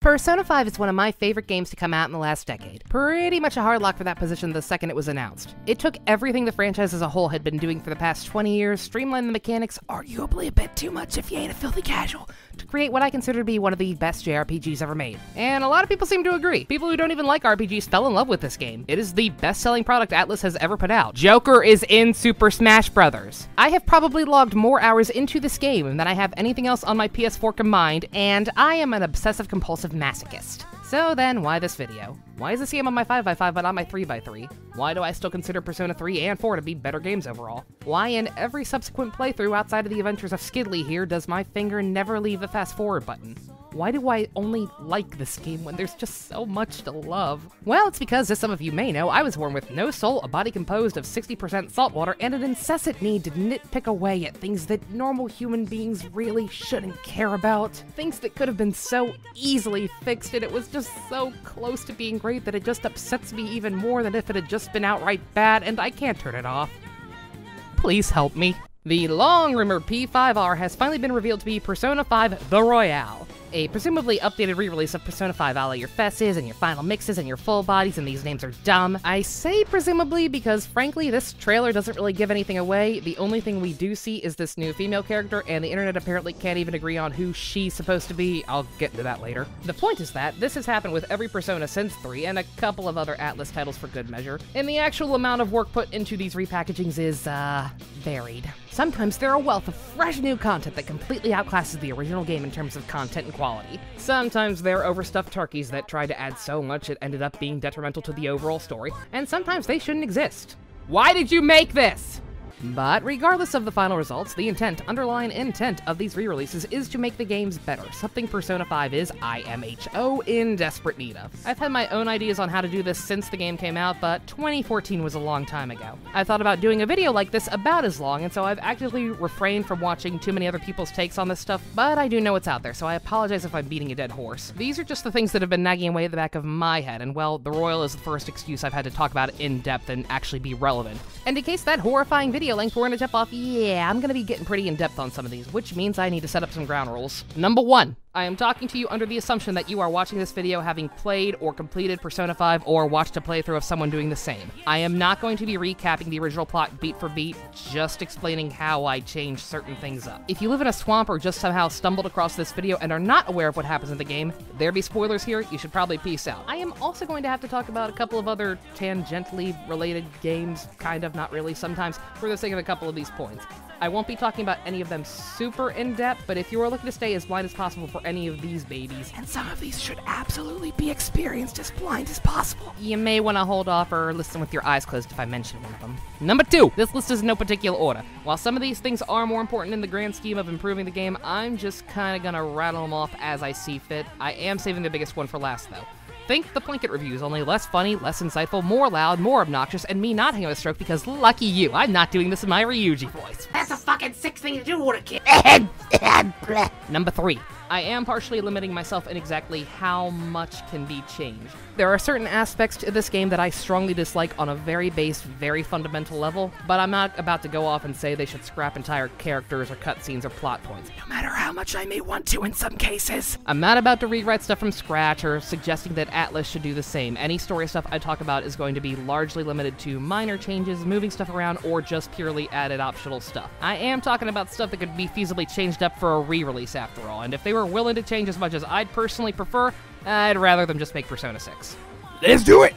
Persona 5 is one of my favorite games to come out in the last decade. Pretty much a hard lock for that position the second it was announced. It took everything the franchise as a whole had been doing for the past 20 years, streamlined the mechanics, arguably a bit too much if you ain't a filthy casual, to create what I consider to be one of the best JRPGs ever made. And a lot of people seem to agree. People who don't even like RPGs fell in love with this game. It is the best-selling product Atlus has ever put out. Joker is in Super Smash Bros. I have probably logged more hours into this game than I have anything else on my PS4 combined, and I am an obsessive-compulsive masochist. So then, why this video? Why is this game on my 5x5 but not my 3x3? Why do I still consider Persona 3 and 4 to be better games overall? Why in every subsequent playthrough outside of the adventures of Skidley here does my finger never leave the fast forward button? Why do I only like this game when there's just so much to love? Well, it's because, as some of you may know, I was born with no soul, a body composed of 60% saltwater, and an incessant need to nitpick away at things that normal human beings really shouldn't care about. Things that could have been so easily fixed, and it was just so close to being great that it just upsets me even more than if it had just been outright bad, and I can't turn it off. Please help me. The long-rumored P5R has finally been revealed to be Persona 5 The Royale, a presumably updated re-release of Persona 5 a la your fesses and your final mixes and your full bodies, and these names are dumb. I say presumably because, frankly, this trailer doesn't really give anything away. The only thing we do see is this new female character, and the internet apparently can't even agree on who she's supposed to be. I'll get into that later. The point is that this has happened with every Persona since 3, and a couple of other Atlus titles for good measure, and the actual amount of work put into these repackagings is, varied. Sometimes they're a wealth of fresh new content that completely outclasses the original game in terms of content and quality. Sometimes they're overstuffed turkeys that tried to add so much it ended up being detrimental to the overall story, and sometimes they shouldn't exist. Why did you make this? But regardless of the final results, the underlying intent of these re-releases is to make the games better, something Persona 5 is, IMHO, in desperate need of. I've had my own ideas on how to do this since the game came out, but 2014 was a long time ago. I thought about doing a video like this about as long, and so I've actively refrained from watching too many other people's takes on this stuff, but I do know it's out there, so I apologize if I'm beating a dead horse. These are just the things that have been nagging away at the back of my head, and well, the Royal is the first excuse I've had to talk about it in depth and actually be relevant. And in case that horrifying video length we're gonna jump off, yeah, I'm gonna be getting pretty in-depth on some of these, which means I need to set up some ground rules. Number 1. I am talking to you under the assumption that you are watching this video having played or completed Persona 5 or watched a playthrough of someone doing the same. I am not going to be recapping the original plot beat for beat, just explaining how I changed certain things up. If you live in a swamp or just somehow stumbled across this video and are not aware of what happens in the game, there be spoilers here, you should probably peace out. I am also going to have to talk about a couple of other tangentially related games, kind of, not really, sometimes, for the sake of a couple of these points. I won't be talking about any of them super in-depth, but if you are looking to stay as blind as possible for any of these babies, and some of these should absolutely be experienced as blind as possible, you may want to hold off or listen with your eyes closed if I mention one of them. Number 2, this list is in no particular order. While some of these things are more important in the grand scheme of improving the game, I'm just kinda gonna rattle them off as I see fit. I am saving the biggest one for last, though. Think the Plinkett reviews, only less funny, less insightful, more loud, more obnoxious, and me not having a stroke because lucky you, I'm not doing this in my Ryuji voice. That's a fucking sick thing to do with a kid. Number 3. I am partially limiting myself in exactly how much can be changed. There are certain aspects to this game that I strongly dislike on a very base, very fundamental level, but I'm not about to go off and say they should scrap entire characters or cutscenes or plot points, no matter how much I may want to in some cases. I'm not about to rewrite stuff from scratch or suggesting that Atlus should do the same. Any story stuff I talk about is going to be largely limited to minor changes, moving stuff around, or just purely added optional stuff. I am talking about stuff that could be feasibly changed up for a re-release after all, and if they were willing to change as much as I'd personally prefer, I'd rather them just make Persona 6. Let's do it!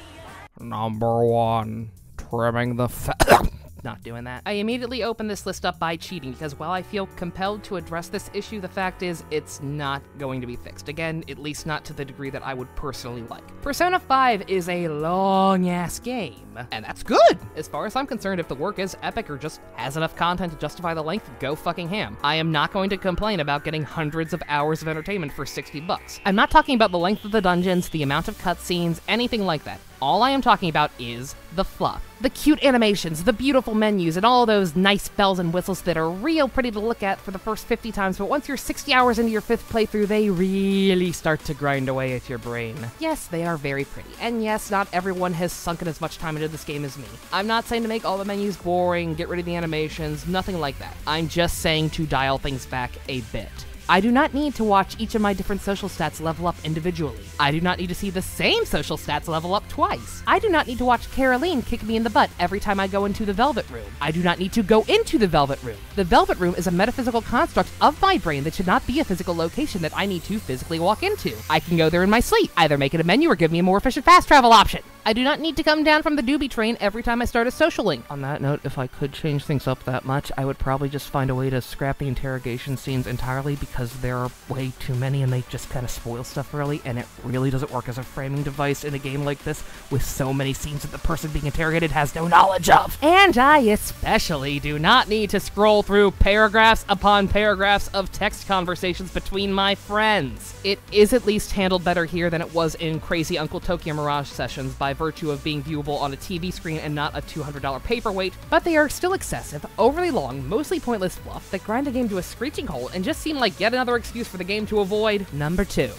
Number 1, trimming the Not doing that. I immediately opened this list up by cheating because while I feel compelled to address this issue, the fact is it's not going to be fixed. Again, at least not to the degree that I would personally like. Persona 5 is a long-ass game, and that's good! As far as I'm concerned, if the work is epic or just has enough content to justify the length, go fucking ham. I am not going to complain about getting hundreds of hours of entertainment for 60 bucks. I'm not talking about the length of the dungeons, the amount of cutscenes, anything like that. All I am talking about is the fluff. The cute animations, the beautiful menus, and all those nice bells and whistles that are real pretty to look at for the first 50 times, but once you're 60 hours into your 5th playthrough, they really start to grind away at your brain. Yes, they are very pretty, and yes, not everyone has sunken as much time into this game as me. I'm not saying to make all the menus boring, get rid of the animations, nothing like that. I'm just saying to dial things back a bit. I do not need to watch each of my different social stats level up individually. I do not need to see the same social stats level up twice. I do not need to watch Caroline kick me in the butt every time I go into the Velvet Room. I do not need to go into the Velvet Room. The Velvet Room is a metaphysical construct of my brain that should not be a physical location that I need to physically walk into. I can go there in my sleep, either make it a menu or give me a more efficient fast travel option. I do not need to come down from the doobie train every time I start a social link. On that note, if I could change things up that much, I would probably just find a way to scrap the interrogation scenes entirely because there are way too many and they just kind of spoil stuff early, and it really doesn't work as a framing device in a game like this with so many scenes that the person being interrogated has no knowledge of. And I especially do not need to scroll through paragraphs upon paragraphs of text conversations between my friends. It is at least handled better here than it was in Crazy Uncle Tokyo Mirage sessions by virtue of being viewable on a TV screen and not a $200 paperweight, but they are still excessive, overly long, mostly pointless fluff that grind the game to a screeching halt and just seem like yet another excuse for the game to avoid. Number 2.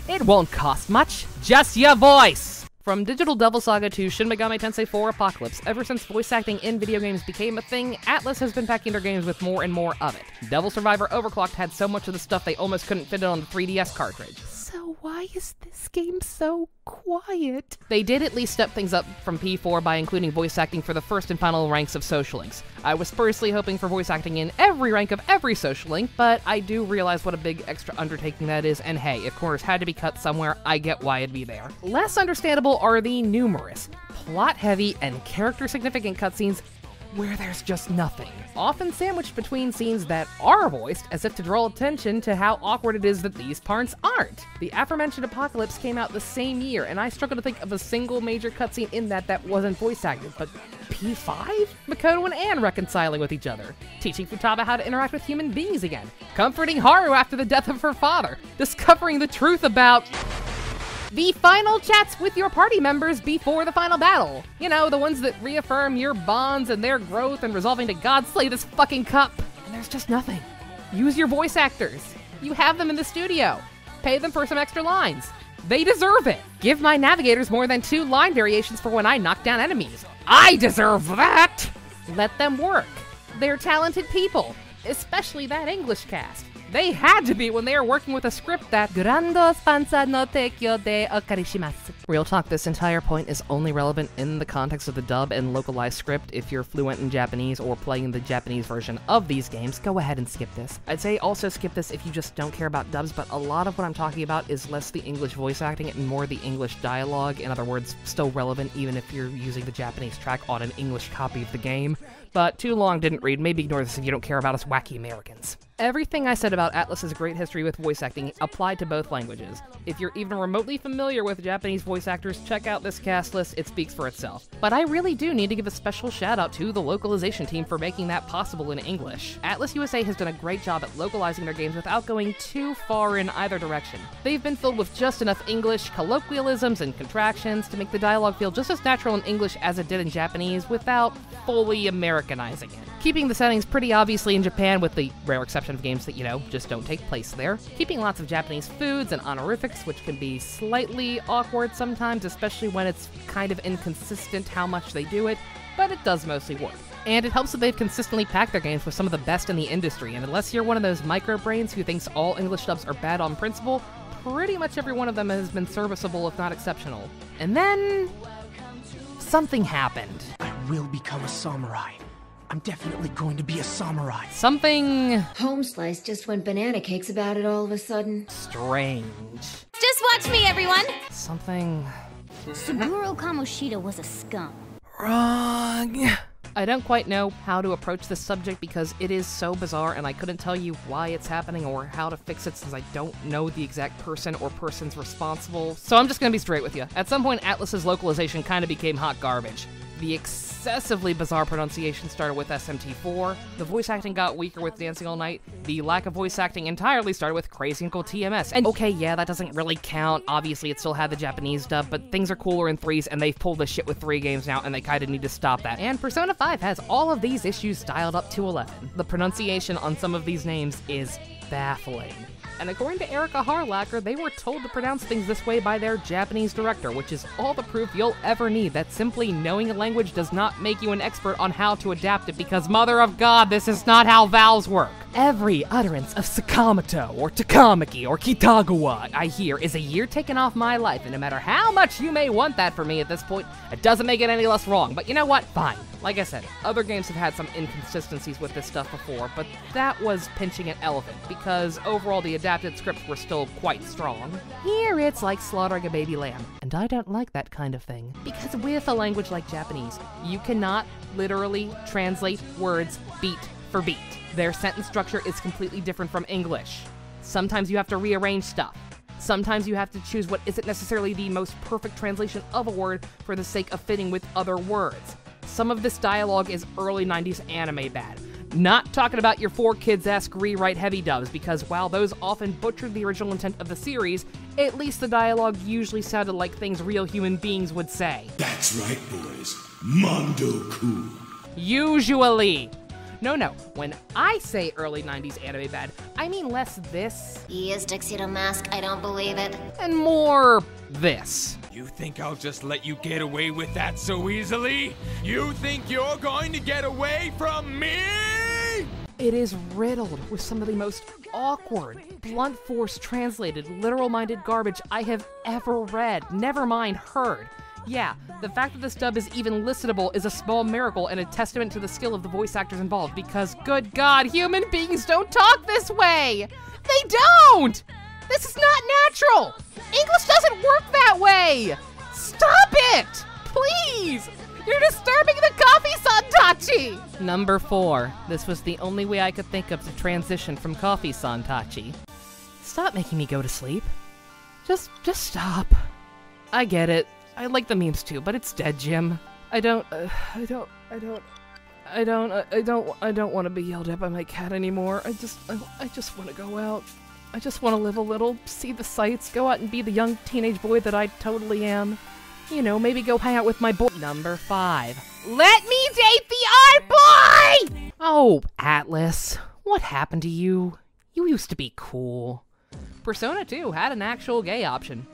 It won't cost much, just your voice! From Digital Devil Saga to Shin Megami Tensei 4 Apocalypse, ever since voice acting in video games became a thing, Atlus has been packing their games with more and more of it. Devil Survivor Overclocked had so much of the stuff they almost couldn't fit it on the 3DS cartridge. So why is this game so quiet? They did at least step things up from P4 by including voice acting for the first and final ranks of Social Links. I was personally hoping for voice acting in every rank of every Social Link, but I do realize what a big extra undertaking that is, and hey, if corners had to be cut somewhere, I get why it'd be there. Less understandable are the numerous, plot-heavy, and character-significant cutscenes where there's just nothing, often sandwiched between scenes that are voiced as if to draw attention to how awkward it is that these parts aren't. The aforementioned Apocalypse came out the same year, and I struggle to think of a single major cutscene in that wasn't voice acted, but P5? Makoto and Anne reconciling with each other, teaching Futaba how to interact with human beings again, comforting Haru after the death of her father, discovering the truth about the final chats with your party members before the final battle. You know, the ones that reaffirm your bonds and their growth and resolving to God slay this fucking cup. And there's just nothing. Use your voice actors. You have them in the studio. Pay them for some extra lines. They deserve it. Give my navigators more than 2 line variations for when I knock down enemies. I deserve that! Let them work. They're talented people, especially that English cast. They had to be when they were working with a script that Grando spansa no tekyo de okarishimasu. Real talk, this entire point is only relevant in the context of the dub and localized script. If you're fluent in Japanese or playing the Japanese version of these games, go ahead and skip this. I'd say also skip this if you just don't care about dubs, but a lot of what I'm talking about is less the English voice acting and more the English dialogue. In other words, still relevant even if you're using the Japanese track on an English copy of the game. But too long, didn't read. Maybe ignore this if you don't care about us wacky Americans. Everything I said about Atlus's great history with voice acting applied to both languages. If you're even remotely familiar with Japanese voice actors, check out this cast list, it speaks for itself. But I really do need to give a special shout out to the localization team for making that possible in English. Atlus USA has done a great job at localizing their games without going too far in either direction. They've been filled with just enough English, colloquialisms, and contractions to make the dialogue feel just as natural in English as it did in Japanese without fully Americanizing it. Keeping the settings pretty obviously in Japan with the rare exception of games that, you know, just don't take place there. Keeping lots of Japanese foods and honorifics, which can be slightly awkward sometimes, especially when it's kind of inconsistent how much they do it, but it does mostly work. And it helps that they've consistently packed their games with some of the best in the industry, and unless you're one of those microbrains who thinks all English dubs are bad on principle, pretty much every one of them has been serviceable if not exceptional. And then something happened. I will become a samurai. I'm definitely going to be a samurai. Something Homeslice just went banana cakes about it all of a sudden. strange. Just watch me, everyone! Something Suguro Kamoshida was a scum. wrong. I don't quite know how to approach this subject because it is so bizarre and I couldn't tell you why it's happening or how to fix it since I don't know the exact person or persons responsible, so I'm just gonna be straight with you. At some point, Atlus's localization kinda became hot garbage. The excessively bizarre pronunciation started with SMT4, the voice acting got weaker with Dancing All Night, the lack of voice acting entirely started with Crazy Uncle TMS, and okay, yeah, that doesn't really count, obviously it still had the Japanese dub, but things are cooler in 3s, and they've pulled this shit with 3 games now, and they kinda need to stop that. And Persona 5 has all of these issues dialed up to 11. The pronunciation on some of these names is baffling. And according to Erica Harlacher, they were told to pronounce things this way by their Japanese director, which is all the proof you'll ever need that simply knowing a language does not make you an expert on how to adapt it, because mother of God, this is not how vowels work. Every utterance of Sakamoto, or Takamaki, or Kitagawa I hear is a year taken off my life, and no matter how much you may want that for me at this point, it doesn't make it any less wrong. But you know what? Fine. Like I said, other games have had some inconsistencies with this stuff before, but that was pinching an elephant, because overall the adapted scripts were still quite strong. Here it's like slaughtering a baby lamb, and I don't like that kind of thing. Because with a language like Japanese, you cannot literally translate words beat for beat. Their sentence structure is completely different from English. Sometimes you have to rearrange stuff. Sometimes you have to choose what isn't necessarily the most perfect translation of a word for the sake of fitting with other words. Some of this dialogue is early 90s anime bad. Not talking about your 4Kids-esque rewrite heavy dubs, because while those often butchered the original intent of the series, at least the dialogue usually sounded like things real human beings would say. That's right, boys. Mondo-ku. Usually. No, when I say early 90s anime bad, I mean less this. Yes, Tuxedo Mask, I don't believe it. And more this. You think I'll just let you get away with that so easily? You think you're going to get away from me? It is riddled with some of the most awkward, blunt force translated, literal-minded garbage I have ever read, never mind heard. Yeah, the fact that this dub is even listenable is a small miracle and a testament to the skill of the voice actors involved, because, good God, human beings don't talk this way! They don't! This is not natural! English doesn't work that way! Stop it! Please! You're disturbing the coffee santachi! Number 4. This was the only way I could think of to transition from coffee santachi. Stop making me go to sleep. Just stop. I get it. I like the memes too, but it's dead, Jim. I don't want to be yelled at by my cat anymore. I just want to go out. I just want to live a little, see the sights, go out and be the young teenage boy that I totally am. You know, maybe go hang out with my boy. Number 5. Let me date the art boy! Oh, Atlas, what happened to you? You used to be cool. Persona 2 had an actual gay option.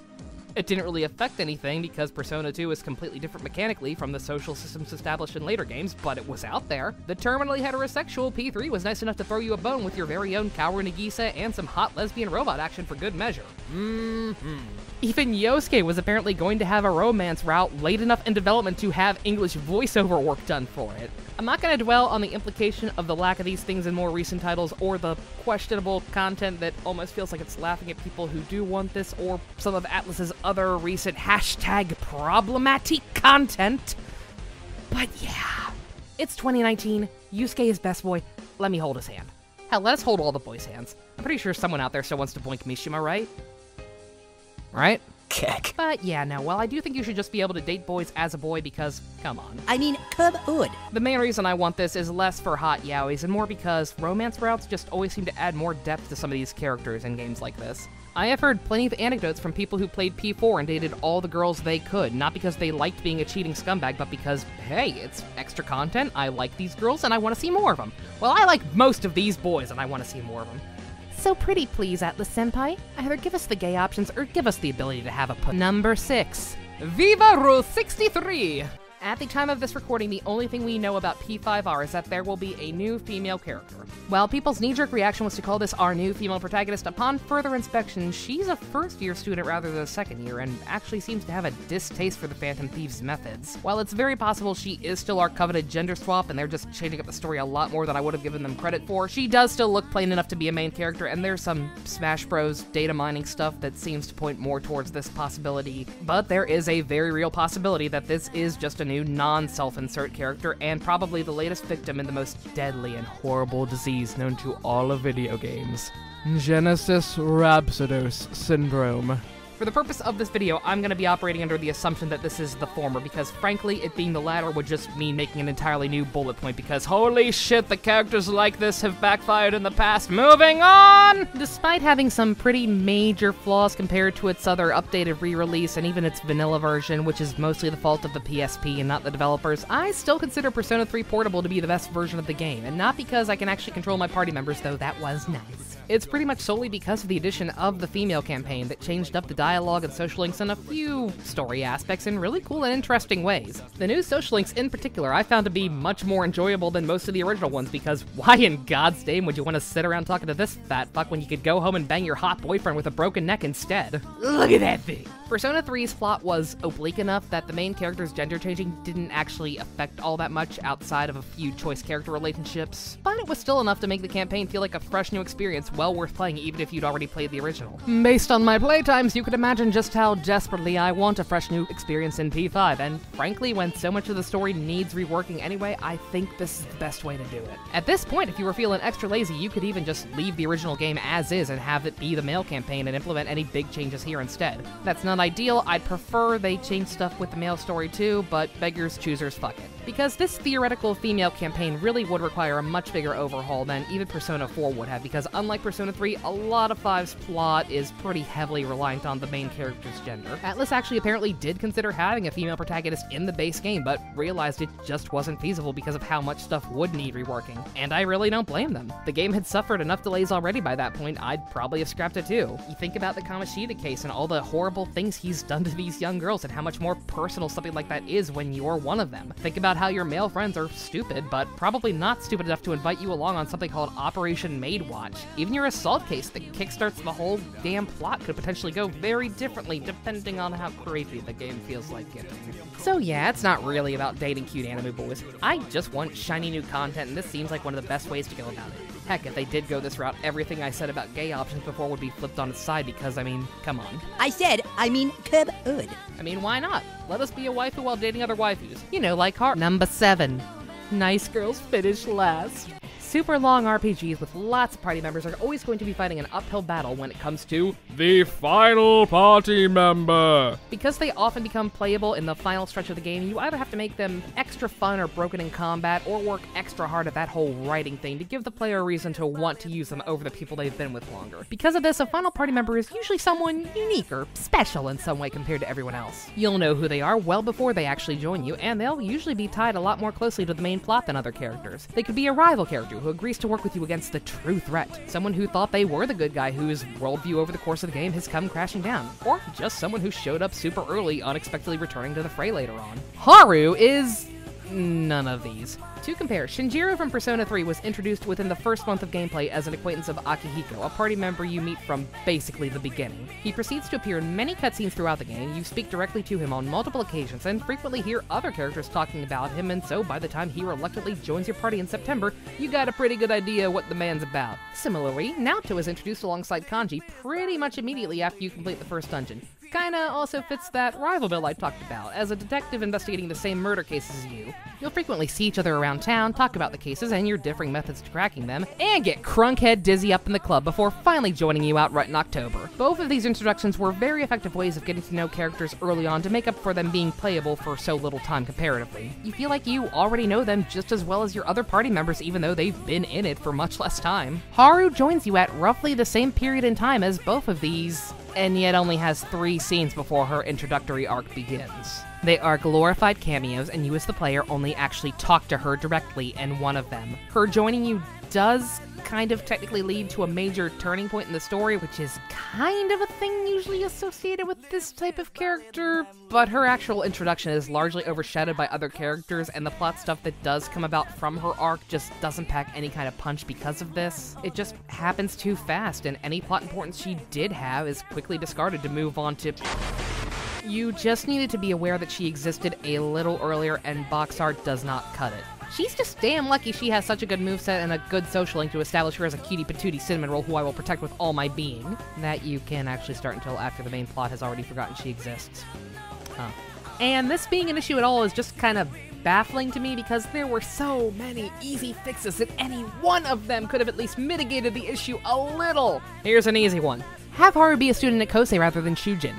It didn't really affect anything because Persona 2 is completely different mechanically from the social systems established in later games, but it was out there. The terminally heterosexual P3 was nice enough to throw you a bone with your very own Kaoru Nagisa and some hot lesbian robot action for good measure. Even Yosuke was apparently going to have a romance route late enough in development to have English voiceover work done for it. I'm not going to dwell on the implication of the lack of these things in more recent titles, or the questionable content that almost feels like it's laughing at people who do want this, or some of Atlas's other recent #problematic content. But yeah, it's 2019, Yusuke is best boy, let me hold his hand. Hell, let us hold all the boys' hands. I'm pretty sure someone out there still wants to boink Mishima, right? Right? Keck. But yeah, no, well, I do think you should just be able to date boys as a boy because, come on. I mean, come on. The main reason I want this is less for hot yaois and more because romance routes just always seem to add more depth to some of these characters in games like this. I have heard plenty of anecdotes from people who played P4 and dated all the girls they could, not because they liked being a cheating scumbag, but because, hey, it's extra content, I like these girls, and I want to see more of them. Well, I like most of these boys, and I want to see more of them. So pretty please, Atlas-senpai. Either give us the gay options or give us the ability to have a Number 6. Viva Rule 63! At the time of this recording, the only thing we know about P5R is that there will be a new female character. While people's knee-jerk reaction was to call this our new female protagonist, upon further inspection, she's a first-year student rather than a second-year, and actually seems to have a distaste for the Phantom Thieves' methods. While it's very possible she is still our coveted gender swap, and they're just changing up the story a lot more than I would have given them credit for, she does still look plain enough to be a main character, and there's some Smash Bros. Data mining stuff that seems to point more towards this possibility. But there is a very real possibility that this is just a new non-self-insert character, and probably the latest victim in the most deadly and horrible disease known to all of video games. Genesis Rhapsodos Syndrome. For the purpose of this video, I'm going to be operating under the assumption that this is the former, because frankly, it being the latter would just mean making an entirely new bullet point, because holy shit, the characters like this have backfired in the past. Moving on! Despite having some pretty major flaws compared to its other updated re-release and even its vanilla version, which is mostly the fault of the PSP and not the developers, I still consider Persona 3 Portable to be the best version of the game, and not because I can actually control my party members, though that was nice. It's pretty much solely because of the addition of the female campaign that changed up the dialogue and social links and a few story aspects in really cool and interesting ways. The new social links in particular I found to be much more enjoyable than most of the original ones, because why in God's name would you want to sit around talking to this fat fuck when you could go home and bang your hot boyfriend with a broken neck instead? Look at that thing! Persona 3's plot was oblique enough that the main character's gender changing didn't actually affect all that much outside of a few choice character relationships, but it was still enough to make the campaign feel like a fresh new experience well worth playing even if you'd already played the original. Based on my playtimes, you could imagine just how desperately I want a fresh new experience in P5, and frankly, when so much of the story needs reworking anyway, I think this is the best way to do it. At this point, if you were feeling extra lazy, you could even just leave the original game as is and have it be the male campaign and implement any big changes here instead. That's not ideal. I'd prefer they change stuff with the male story too, but beggars, choosers, fuck it. Because this theoretical female campaign really would require a much bigger overhaul than even Persona 4 would have, because unlike Persona 3, a lot of 5's plot is pretty heavily reliant on the main character's gender. Atlus actually apparently did consider having a female protagonist in the base game, but realized it just wasn't feasible because of how much stuff would need reworking. And I really don't blame them. The game had suffered enough delays already by that point, I'd probably have scrapped it too. You think about the Kamoshida case and all the horrible things he's done to these young girls and how much more personal something like that is when you're one of them. Think about how your male friends are stupid, but probably not stupid enough to invite you along on something called Operation Maid Watch. Even your assault case that kickstarts the whole damn plot could potentially go very differently depending on how crazy the game feels like getting. So yeah, it's not really about dating cute anime boys. I just want shiny new content, and this seems like one of the best ways to go about it. Heck, if they did go this route, everything I said about gay options before would be flipped on its side because, I mean, come on. Come on. I mean, why not? Let us be a waifu while dating other waifus. You know, like Heart. Number 7. Nice girls finish last. Super long RPGs with lots of party members are always going to be fighting an uphill battle when it comes to the final party member. Because they often become playable in the final stretch of the game, you either have to make them extra fun or broken in combat, or work extra hard at that whole writing thing to give the player a reason to want to use them over the people they've been with longer. Because of this, a final party member is usually someone unique or special in some way compared to everyone else. You'll know who they are well before they actually join you, and they'll usually be tied a lot more closely to the main plot than other characters. They could be a rival character who agrees to work with you against the true threat, someone who thought they were the good guy whose worldview over the course of the game has come crashing down, or just someone who showed up super early, unexpectedly returning to the fray later on. Haru is none of these. To compare, Shinjiro from Persona 3 was introduced within the first month of gameplay as an acquaintance of Akihiko, a party member you meet from basically the beginning. He proceeds to appear in many cutscenes throughout the game, you speak directly to him on multiple occasions, and frequently hear other characters talking about him, and so by the time he reluctantly joins your party in September, you got a pretty good idea what the man's about. Similarly, Naoto is introduced alongside Kanji pretty much immediately after you complete the first dungeon. Kinda also fits that rival bill I talked about. As a detective investigating the same murder cases as you, you'll frequently see each other around town, talk about the cases and your differing methods to cracking them, and get crunkhead dizzy up in the club before finally joining you outright in October. Both of these introductions were very effective ways of getting to know characters early on to make up for them being playable for so little time comparatively. You feel like you already know them just as well as your other party members even though they've been in it for much less time. Haru joins you at roughly the same period in time as both of these, and yet only has 3 scenes before her introductory arc begins. They are glorified cameos, and you as the player only actually talk to her directly in one of them. Her joining you does kind of technically lead to a major turning point in the story, which is kind of a thing usually associated with this type of character, but her actual introduction is largely overshadowed by other characters, and the plot stuff that does come about from her arc just doesn't pack any kind of punch because of this. It just happens too fast, and any plot importance she did have is quickly discarded to move on to... You just needed to be aware that she existed a little earlier, and box art does not cut it. She's just damn lucky she has such a good moveset and a good social link to establish her as a cutie patootie cinnamon roll who I will protect with all my being. That you can't actually start until after the main plot has already forgotten she exists. Huh. And this being an issue at all is just kind of baffling to me because there were so many easy fixes that any one of them could have at least mitigated the issue a little. Here's an easy one. Have Haru be a student at Kosei rather than Shujin.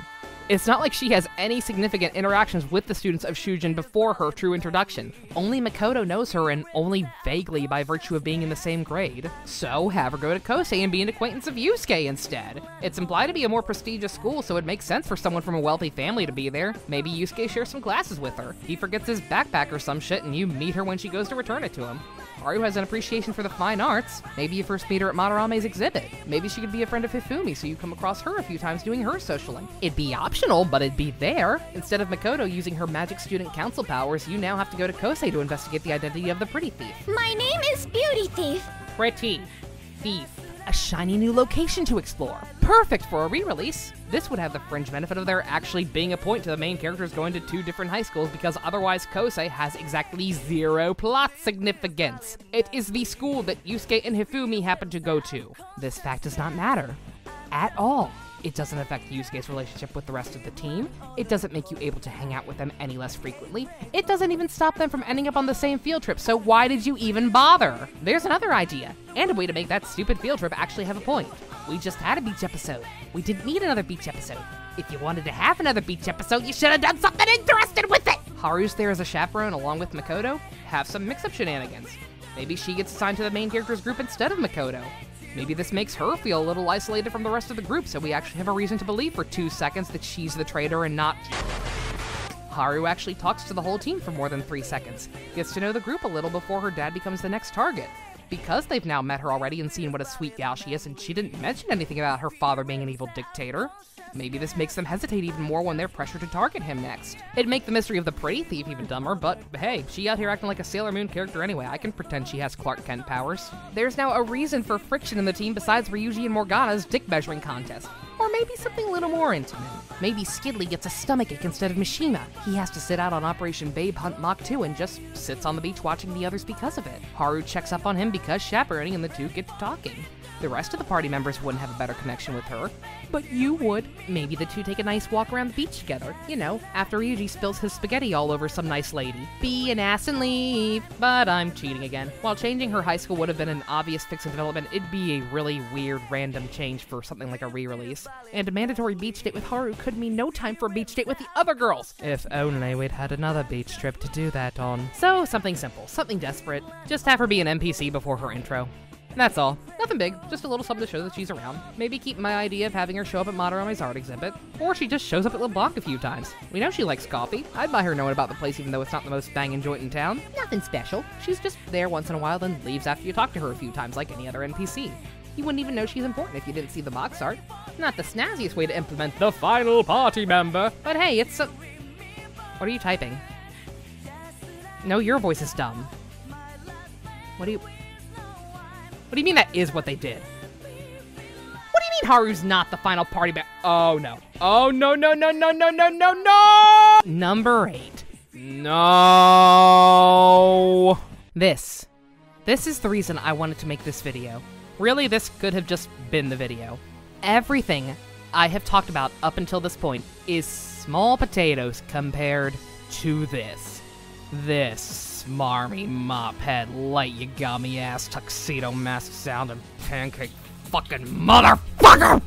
It's not like she has any significant interactions with the students of Shujin before her true introduction. Only Makoto knows her, and only vaguely by virtue of being in the same grade. So have her go to Kosei and be an acquaintance of Yusuke instead. It's implied to be a more prestigious school, so it makes sense for someone from a wealthy family to be there. Maybe Yusuke shares some classes with her. He forgets his backpack or some shit, and you meet her when she goes to return it to him. Haru has an appreciation for the fine arts. Maybe you first meet her at Madarame's exhibit. Maybe she could be a friend of Hifumi, so you come across her a few times doing her socialing. It'd be optional, but it'd be there. Instead of Makoto using her magic student council powers, you now have to go to Kosei to investigate the identity of the pretty thief. My name is Beauty Thief. Pretty thief. A shiny new location to explore. Perfect for a re-release. This would have the fringe benefit of there actually being a point to the main characters going to 2 different high schools, because otherwise Kosei has exactly 0 plot significance. It is the school that Yusuke and Hifumi happen to go to. This fact does not matter at all. It doesn't affect Yusuke's relationship with the rest of the team. It doesn't make you able to hang out with them any less frequently. It doesn't even stop them from ending up on the same field trip, so why did you even bother? There's another idea, and a way to make that stupid field trip actually have a point. We just had a beach episode. We didn't need another beach episode. If you wanted to have another beach episode, you should have done something interesting with it! Haru's there as a chaperone along with Makoto. Have some mix-up shenanigans. Maybe she gets assigned to the main character's group instead of Makoto. Maybe this makes her feel a little isolated from the rest of the group, so we actually have a reason to believe for 2 seconds that she's the traitor and not... Haru actually talks to the whole team for more than 3 seconds. Gets to know the group a little before her dad becomes the next target. Because they've now met her already and seen what a sweet gal she is, and she didn't mention anything about her father being an evil dictator. Maybe this makes them hesitate even more when they're pressured to target him next. It'd make the mystery of the pretty thief even dumber, but hey, she out here acting like a Sailor Moon character anyway. I can pretend she has Clark Kent powers. There's now a reason for friction in the team besides Ryuji and Morgana's dick measuring contest. Or maybe something a little more intimate. Maybe Skidley gets a stomachache instead of Mishima. He has to sit out on Operation Babe Hunt Mach 2 and just sits on the beach watching the others because of it. Haru checks up on him because chaperoning and the two get to talking. The rest of the party members wouldn't have a better connection with her, but you would. Maybe the two take a nice walk around the beach together, you know, after Ryuji spills his spaghetti all over some nice lady. Be an ass and leave. But I'm cheating again. While changing her high school would have been an obvious fix in development, it'd be a really weird random change for something like a re-release. And a mandatory beach date with Haru could mean no time for a beach date with the other girls. If only we'd had another beach trip to do that on. So something simple, something desperate. Just have her be an NPC before her intro. That's all. Nothing big, just a little something to show that she's around. Maybe keep my idea of having her show up at Madarame's art exhibit. Or she just shows up at LeBlanc a few times. We know she likes coffee. I'd buy her knowing about the place even though it's not the most banging joint in town. Nothing special. She's just there once in a while, then leaves after you talk to her a few times like any other NPC. You wouldn't even know she's important if you didn't see the box art. Not the snazziest way to implement the final party member. But hey, it's a... What are you typing? No, your voice is dumb. What do you mean that is what they did? What do you mean Haru's not the final party member? Oh no. Oh no, no, no, no, no, no, no, no! Number 8. No! This is the reason I wanted to make this video. Really, this could have just been the video. Everything I have talked about up until this point is small potatoes compared to this. This smarmy, mop-head, light yagami-ass, tuxedo mask sounding pancake fucking motherfucker!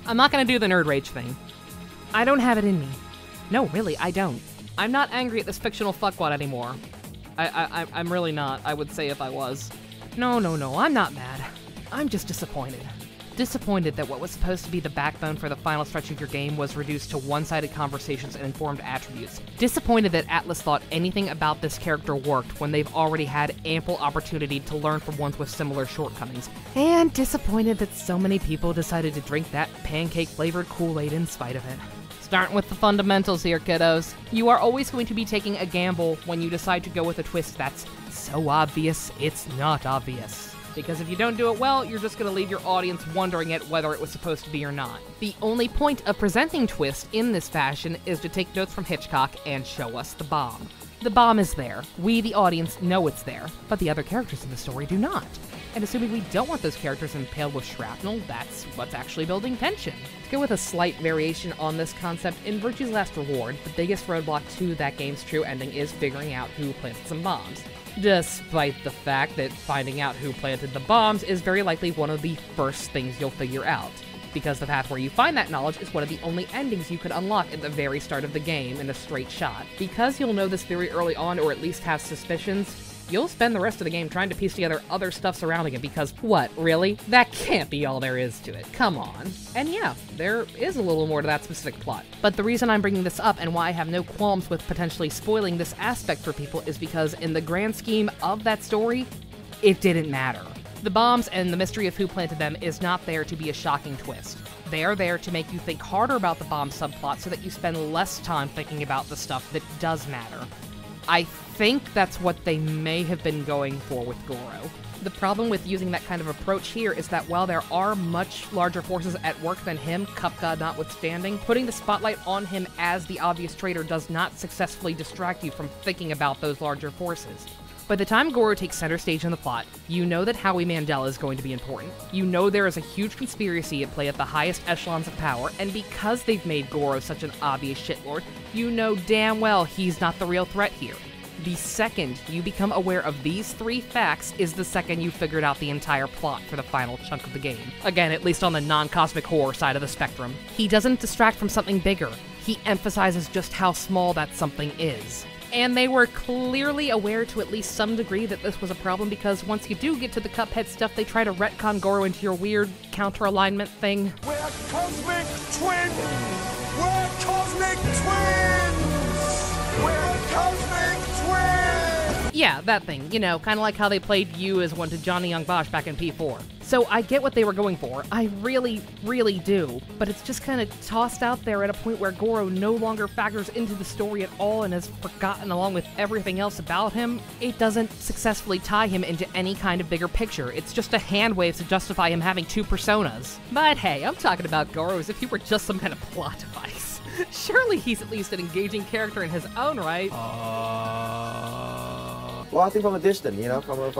I'm not gonna do the nerd rage thing. I don't have it in me. No, really, I don't. I'm not angry at this fictional fuckwad anymore. I'm really not, I would say if I was. No, I'm not mad. I'm just disappointed. Disappointed that what was supposed to be the backbone for the final stretch of your game was reduced to one-sided conversations and informed attributes. Disappointed that Atlas thought anything about this character worked when they've already had ample opportunity to learn from ones with similar shortcomings. And disappointed that so many people decided to drink that pancake-flavored Kool-Aid in spite of it. Starting with the fundamentals here, kiddos. You are always going to be taking a gamble when you decide to go with a twist that's so obvious it's not obvious. Because if you don't do it well, you're just going to leave your audience wondering at whether it was supposed to be or not. The only point of presenting twist in this fashion is to take notes from Hitchcock and show us the bomb. The bomb is there. We, the audience, know it's there, but the other characters in the story do not. And assuming we don't want those characters impaled with shrapnel, that's what's actually building tension. To go with a slight variation on this concept, in Virtue's Last Reward, the biggest roadblock to that game's true ending is figuring out who planted some bombs. Despite the fact that finding out who planted the bombs is very likely one of the first things you'll figure out. because the path where you find that knowledge is one of the only endings you could unlock at the very start of the game in a straight shot. Because you'll know this very early on, or at least have suspicions, you'll spend the rest of the game trying to piece together other stuff surrounding it because, what, really? That can't be all there is to it. Come on. And yeah, there is a little more to that specific plot. But the reason I'm bringing this up and why I have no qualms with potentially spoiling this aspect for people is because in the grand scheme of that story, it didn't matter. The bombs and the mystery of who planted them is not there to be a shocking twist. They are there to make you think harder about the bomb subplot so that you spend less time thinking about the stuff that does matter. I think that's what they may have been going for with Goro. The problem with using that kind of approach here is that while there are much larger forces at work than him, Cup God notwithstanding, putting the spotlight on him as the obvious traitor does not successfully distract you from thinking about those larger forces. By the time Goro takes center stage in the plot, you know that Howie Mandel is going to be important. You know there is a huge conspiracy at play at the highest echelons of power, and because they've made Goro such an obvious shitlord, you know damn well he's not the real threat here. The second you become aware of these three facts is the second you figured out the entire plot for the final chunk of the game. Again, at least on the non-cosmic horror side of the spectrum. He doesn't distract from something bigger. He emphasizes just how small that something is. And they were clearly aware to at least some degree that this was a problem because once you do get to the Cuphead stuff, they try to retcon Goro into your weird counter-alignment thing. We're cosmic twins! We're cosmic twins! We're cosmic twins! Yeah, that thing. You know, kind of like how they played you as one to Johnny Young Bosch back in P4. So I get what they were going for. I really, really do. But it's just kind of tossed out there at a point where Goro no longer factors into the story at all and is forgotten along with everything else about him. It doesn't successfully tie him into any kind of bigger picture. It's just a hand wave to justify him having two personas. But hey, I'm talking about Goro as if he were just some kind of plot device. Surely he's at least an engaging character in his own right. Well, I think from a distance, you know, from a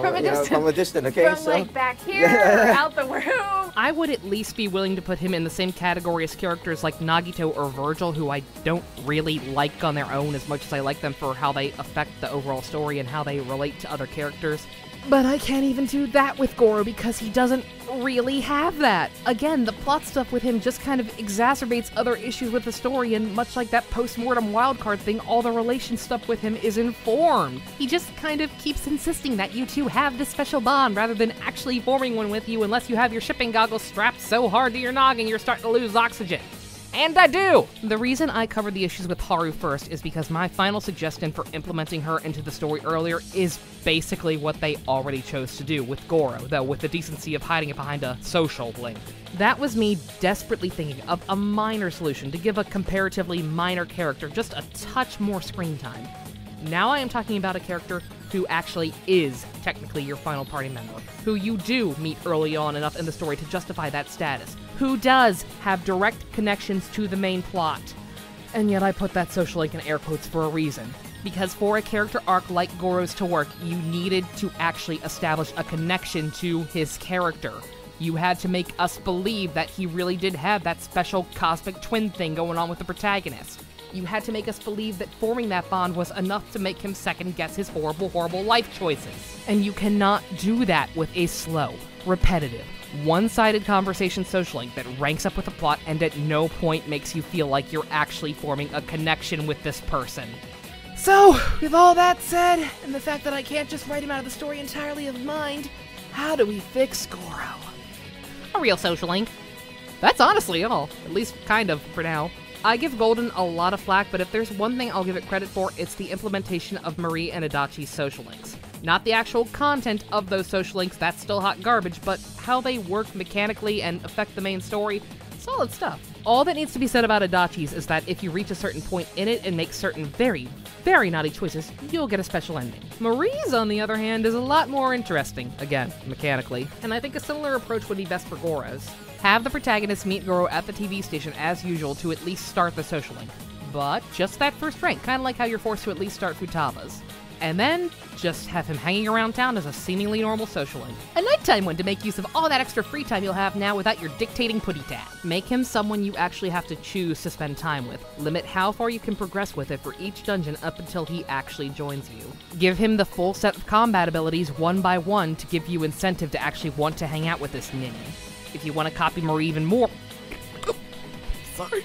distance, okay? From like back here, or out the room. I would at least be willing to put him in the same category as characters like Nagito or Virgil, who I don't really like on their own as much as I like them for how they affect the overall story and how they relate to other characters. But I can't even do that with Goro because he doesn't really have that. Again, the plot stuff with him just kind of exacerbates other issues with the story, and much like that post-mortem wildcard thing, all the relation stuff with him is informed. He just kind of keeps insisting that you two have this special bond rather than actually forming one with you unless you have your shipping goggles strapped so hard to your noggin you're starting to lose oxygen. And I do! The reason I covered the issues with Haru first is because my final suggestion for implementing her into the story earlier is basically what they already chose to do with Goro, though with the decency of hiding it behind a social link. That was me desperately thinking of a minor solution to give a comparatively minor character just a touch more screen time. Now I am talking about a character who actually is technically your final party member, who you do meet early on enough in the story to justify that status, who does have direct connections to the main plot. And yet I put that social link in air quotes for a reason. Because for a character arc like Goro's to work, you needed to actually establish a connection to his character. You had to make us believe that he really did have that special cosmic twin thing going on with the protagonist. You had to make us believe that forming that bond was enough to make him second-guess his horrible, horrible life choices. And you cannot do that with a slow, repetitive, one-sided conversation social link that ranks up with the plot and at no point makes you feel like you're actually forming a connection with this person. So, with all that said, and the fact that I can't just write him out of the story entirely of mind, how do we fix Goro? A real social link. That's honestly all, at least kind of, for now. I give Golden a lot of flack, but if there's one thing I'll give it credit for, it's the implementation of Marie and Adachi's social links. Not the actual content of those social links, that's still hot garbage, but how they work mechanically and affect the main story, solid stuff. All that needs to be said about Adachi's is that if you reach a certain point in it and make certain very, very naughty choices, you'll get a special ending. Marie's, on the other hand, is a lot more interesting, again, mechanically, and I think a similar approach would be best for Goro's. Have the protagonist meet Goro at the TV station as usual to at least start the social link. But just that first rank, kind of like how you're forced to at least start Futaba's. And then, just have him hanging around town as a seemingly normal social link. A nighttime one to make use of all that extra free time you'll have now without your dictating putty tat. Make him someone you actually have to choose to spend time with. Limit how far you can progress with it for each dungeon up until he actually joins you. Give him the full set of combat abilities one by one to give you incentive to actually want to hang out with this ninny. If you want to copy Marie even more, Sorry.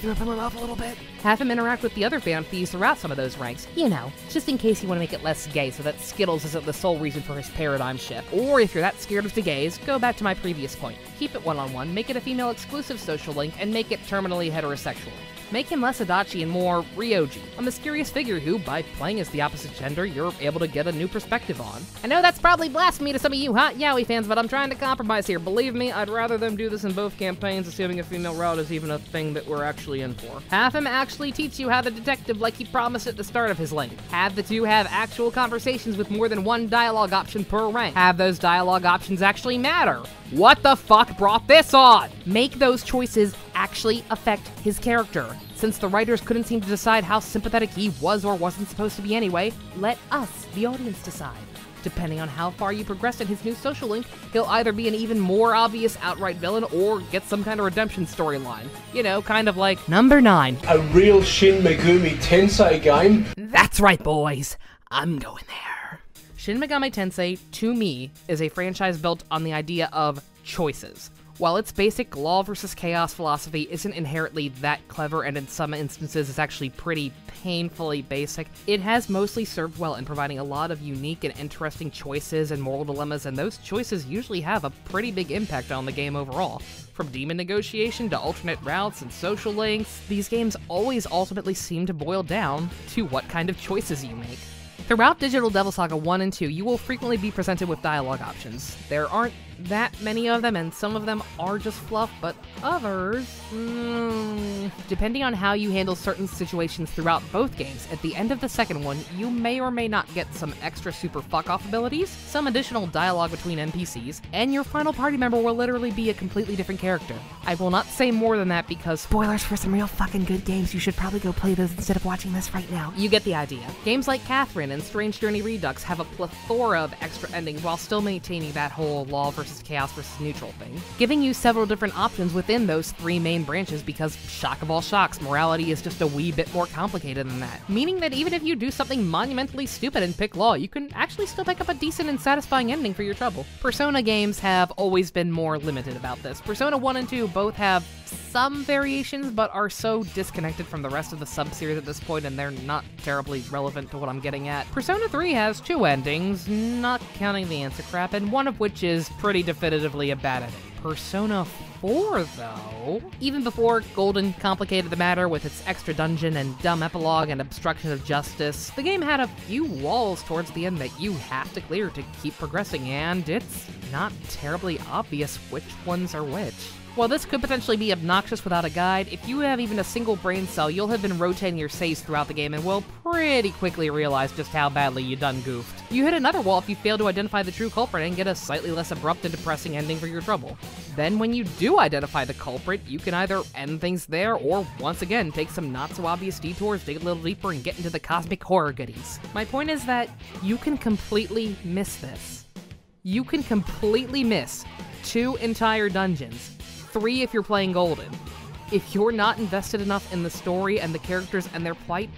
Threw up in my mouth a little bit. Have him interact with the other Phantom Thieves throughout some of those ranks. You know, just in case you want to make it less gay so that Skittles isn't the sole reason for his paradigm shift. Or if you're that scared of the gays, go back to my previous point. Keep it one-on-one, make it a female-exclusive social link, and make it terminally heterosexual. Make him less Adachi and more Ryoji, a mysterious figure who, by playing as the opposite gender, you're able to get a new perspective on. I know that's probably blasphemy to some of you hot yaoi fans, but I'm trying to compromise here. Believe me, I'd rather them do this in both campaigns, assuming a female route is even a thing that we're actually in for. Have him actually teach you how to detective like he promised at the start of his link. Have the two have actual conversations with more than one dialogue option per rank. Have those dialogue options actually matter. What the fuck brought this on? Make those choices actually affect his character. Since the writers couldn't seem to decide how sympathetic he was or wasn't supposed to be anyway, let us, the audience, decide. Depending on how far you progress in his new social link, he'll either be an even more obvious outright villain or get some kind of redemption storyline. You know, kind of like number 9. A real Shin Megami Tensei game? That's right, boys. I'm going there. Shin Megami Tensei, to me, is a franchise built on the idea of choices. While its basic law versus chaos philosophy isn't inherently that clever and in some instances is actually pretty painfully basic, it has mostly served well in providing a lot of unique and interesting choices and moral dilemmas, and those choices usually have a pretty big impact on the game overall. From demon negotiation to alternate routes and social links, these games always ultimately seem to boil down to what kind of choices you make. Throughout Digital Devil Saga 1 and 2, you will frequently be presented with dialogue options. There aren't that many of them, and some of them are just fluff, but others, depending on how you handle certain situations throughout both games, at the end of the second one, you may or may not get some extra super fuck-off abilities, some additional dialogue between NPCs, and your final party member will literally be a completely different character. I will not say more than that because spoilers for some real fucking good games, you should probably go play those instead of watching this right now. You get the idea. Games like Catherine and Strange Journey Redux have a plethora of extra endings while still maintaining that whole law versus chaos versus neutral thing, giving you several different options within those 3 main branches because, shock of all shocks, morality is just a wee bit more complicated than that. Meaning that even if you do something monumentally stupid and pick law, you can actually still pick up a decent and satisfying ending for your trouble. Persona games have always been more limited about this. Persona 1 and 2 both have some variations, but are so disconnected from the rest of the sub-series at this point, and they're not terribly relevant to what I'm getting at. Persona 3 has 2 endings, not counting the answer crap, and one of which is pretty definitively a bad ending. Persona 4, though, even before Golden complicated the matter with its extra dungeon and dumb epilogue and obstruction of justice, the game had a few walls towards the end that you have to clear to keep progressing, and it's not terribly obvious which ones are which. While this could potentially be obnoxious without a guide, if you have even a single brain cell, you'll have been rotating your saves throughout the game and will pretty quickly realize just how badly you done goofed. You hit another wall if you fail to identify the true culprit and get a slightly less abrupt and depressing ending for your trouble. Then when you do identify the culprit, you can either end things there or, once again, take some not-so-obvious detours, dig a little deeper, and get into the cosmic horror goodies. My point is that you can completely miss this. You can completely miss 2 entire dungeons. 3 if you're playing Golden. If you're not invested enough in the story and the characters and their plight,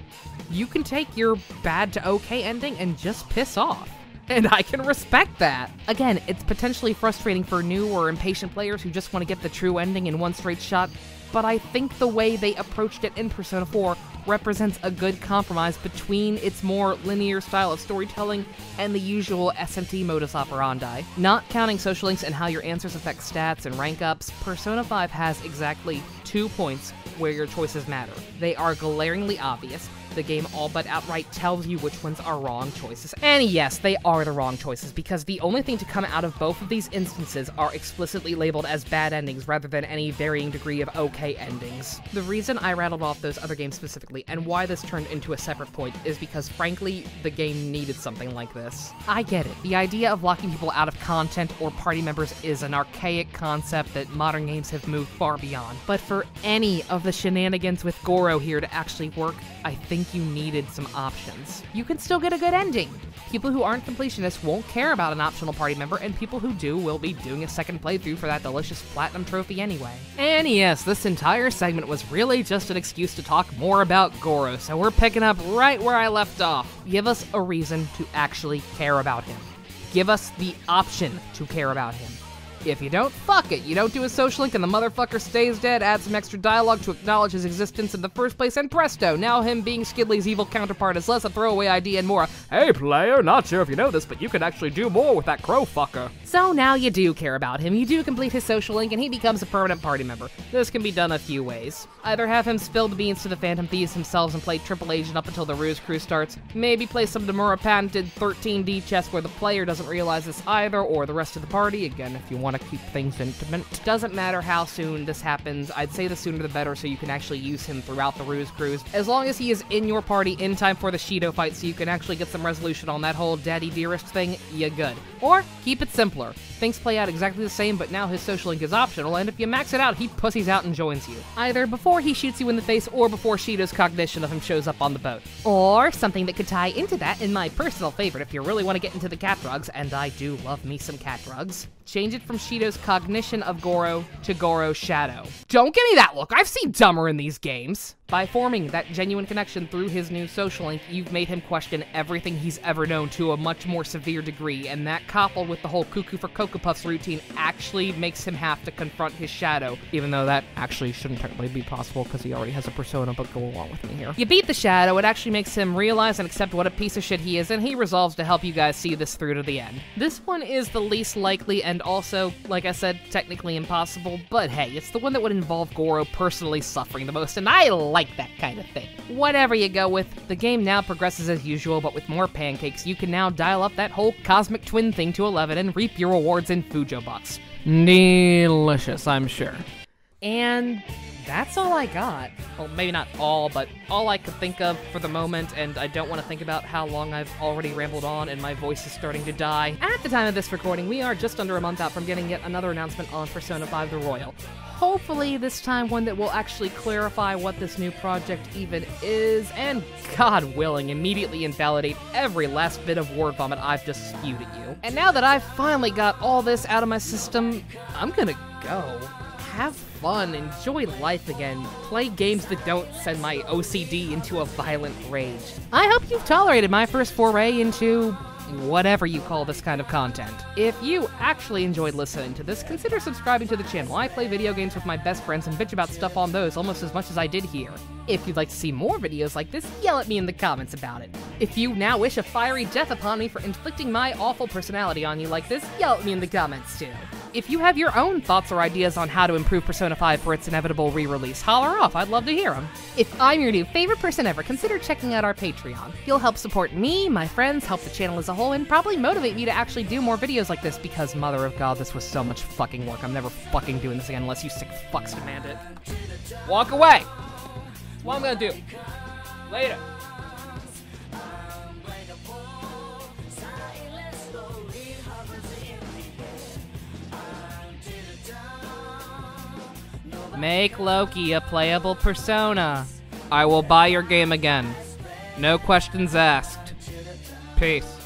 you can take your bad to okay ending and just piss off. And I can respect that. Again, it's potentially frustrating for new or impatient players who just want to get the true ending in one straight shot, but I think the way they approached it in Persona 4 represents a good compromise between its more linear style of storytelling and the usual SMT modus operandi. Not counting social links and how your answers affect stats and rank ups, Persona 5 has exactly 2 points where your choices matter. They are glaringly obvious. The game all but outright tells you which ones are wrong choices. And yes, they are the wrong choices, because the only thing to come out of both of these instances are explicitly labeled as bad endings rather than any varying degree of okay endings. The reason I rattled off those other games specifically, and why this turned into a separate point, is because frankly, the game needed something like this. I get it. The idea of locking people out of content or party members is an archaic concept that modern games have moved far beyond. But for any of the shenanigans with Goro here to actually work, I think you needed some options. You can still get a good ending. People who aren't completionists won't care about an optional party member, and people who do will be doing a second playthrough for that delicious platinum trophy anyway. And yes, this entire segment was really just an excuse to talk more about Goro, so we're picking up right where I left off. Give us a reason to actually care about him. Give us the option to care about him. If you don't, fuck it. You don't do a social link and the motherfucker stays dead, add some extra dialogue to acknowledge his existence in the first place, and presto, now him being Skidley's evil counterpart is less a throwaway idea and more hey player, not sure if you know this, but you can actually do more with that crow fucker. So now you do care about him, you do complete his social link, and he becomes a permanent party member. This can be done a few ways. Either have him spill the beans to the Phantom Thieves themselves and play Triple Agent up until the Ruse Crew starts, maybe play some Nomura patented 13D chess where the player doesn't realize this either, or the rest of the party, again if you want to keep things intimate. Doesn't matter how soon this happens, I'd say the sooner the better so you can actually use him throughout the Ruse Crews, as long as he is in your party in time for the Shido fight so you can actually get some resolution on that whole daddy dearest thing, you good. Or, keep it simpler. Things play out exactly the same, but now his social link is optional, and if you max it out, he pussies out and joins you. Either before he shoots you in the face, or before Shido's cognition of him shows up on the boat. Or, something that could tie into that, in my personal favorite if you really want to get into the cat drugs, and I do love me some cat drugs, change it from Shido's cognition of Goro to Goro's shadow. Don't give me that look, I've seen dumber in these games! By forming that genuine connection through his new social link, you've made him question everything he's ever known to a much more severe degree, and that coupled with the whole cuckoo for Cocoa Puffs routine actually makes him have to confront his shadow, even though that actually shouldn't technically be possible because he already has a persona, but go along with me here. You beat the shadow, it actually makes him realize and accept what a piece of shit he is, and he resolves to help you guys see this through to the end. This one is the least likely and also, like I said, technically impossible, but hey, it's the one that would involve Goro personally suffering the most, and I like that kind of thing. Whatever you go with, the game now progresses as usual, but with more pancakes, you can now dial up that whole cosmic twin thing to 11 and reap your rewards in Fujo Bucks. Delicious, I'm sure. And that's all I got. Well, maybe not all, but all I could think of for the moment, and I don't want to think about how long I've already rambled on and my voice is starting to die. At the time of this recording, we are just under a month out from getting yet another announcement on Persona 5 The Royal. Hopefully this time one that will actually clarify what this new project even is, and God willing, immediately invalidate every last bit of word vomit I've just spewed at you. And now that I've finally got all this out of my system, I'm gonna go. Have fun, enjoy life again, play games that don't send my OCD into a violent rage. I hope you've tolerated my first foray into whatever you call this kind of content. If you actually enjoyed listening to this, consider subscribing to the channel. I play video games with my best friends and bitch about stuff on those almost as much as I did here. If you'd like to see more videos like this, yell at me in the comments about it. If you now wish a fiery death upon me for inflicting my awful personality on you like this, yell at me in the comments too. If you have your own thoughts or ideas on how to improve Persona 5 for its inevitable re-release, holler off, I'd love to hear them. If I'm your new favorite person ever, consider checking out our Patreon. You'll help support me, my friends, help the channel as a whole, and probably motivate me to actually do more videos like this because, mother of God, this was so much fucking work. I'm never fucking doing this again unless you sick fucks demand it. Walk away! That's what I'm gonna do. Later. Make Loki a playable persona. I will buy your game again. No questions asked. Peace.